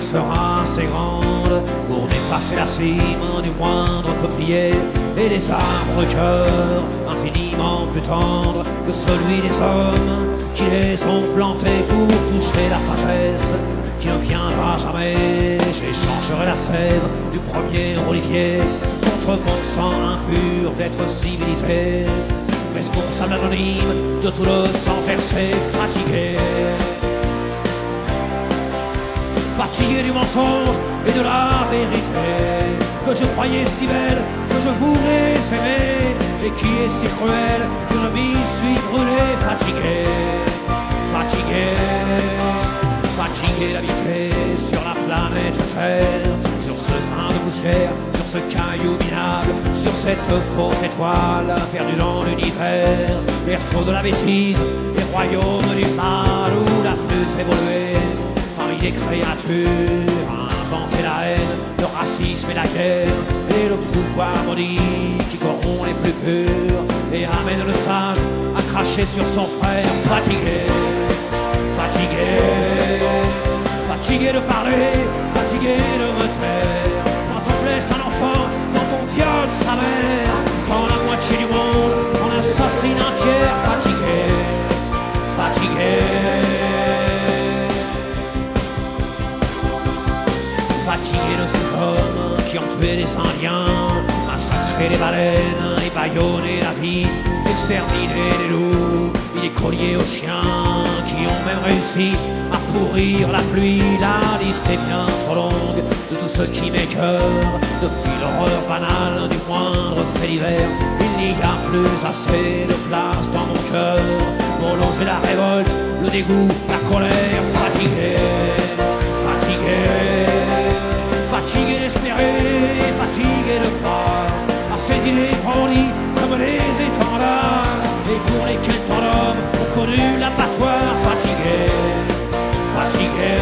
sera assez grande pour dépasser la cime du moindre peuplier et des arbres au cœur infiniment plus tendre que celui des hommes qui les ont plantés pour toucher la sagesse qui ne viendra jamais. J'échangerai la sève du premier olivier contre mon sang impur d'être civilisé, responsable anonyme de tout le sang versé, fatigué. Fatigué du mensonge et de la vérité que je croyais si belle, que je voulais aimer et qui est si cruelle que je m'y suis brûlé. Fatigué, fatigué, fatigué d'habiter sur la planète Terre, sur ce grain de poussière, sur ce caillou minable, sur cette fausse étoile perdue dans l'univers, berceau de la bêtise et royaume du mal où la plus évoluée parmi les créatures a inventé la haine, le racisme et la guerre et le pouvoir maudit qui corrompt les plus purs et amène le sage à cracher sur son frère. Fatigué, fatigué, fatigué de parler, fatigué de me taire. Quand on blesse un enfant, quand on viole sa mère, quand la moitié du monde en assassine un tiers. Fatigué, fatigué, fatigué de ces hommes qui ont tué des Indiens, massacré les baleines, ébaillonné la vie, exterminé les loups, mis des colliers aux chiens, qui ont même réussi à pourrir la pluie. La liste est bien trop longue de tout ce qui m'écœure. Depuis l'horreur banale du moindre fait divers, il n'y a plus assez de place dans mon cœur pour loger la révolte, le dégoût, la colère. Fatigué, fatigué, fatigué d'espérer, fatigué de croire à ces idées brandies comme les étendards et pour lesquels tant d'hommes ont connu l'abattoir. Fatigué, fatigué.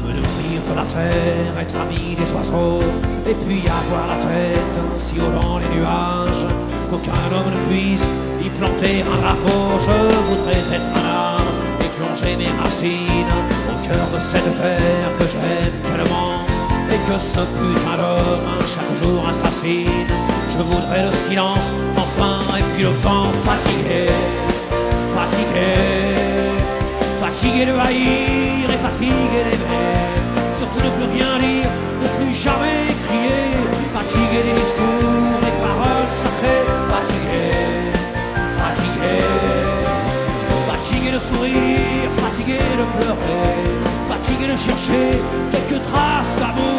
Me nourrir de la terre, être ami des oiseaux, et puis avoir la tête si haut dans les nuages qu'aucun homme ne puisse y planter un drapeau. Je voudrais être un arbre et plonger mes racines au cœur de cette terre que j'aime tellement et que ce putain d'homme chaque jour assassine. Je voudrais le silence enfin et puis le vent. Fatigué, fatigué, fatigué de haïr et fatigué d'aimer, surtout ne plus rien dire, ne plus jamais crier, fatigué des discours, des paroles sacrées. Fatigué, fatigué, fatigué de sourire, fatigué de pleurer, fatigué de chercher quelques traces d'amour.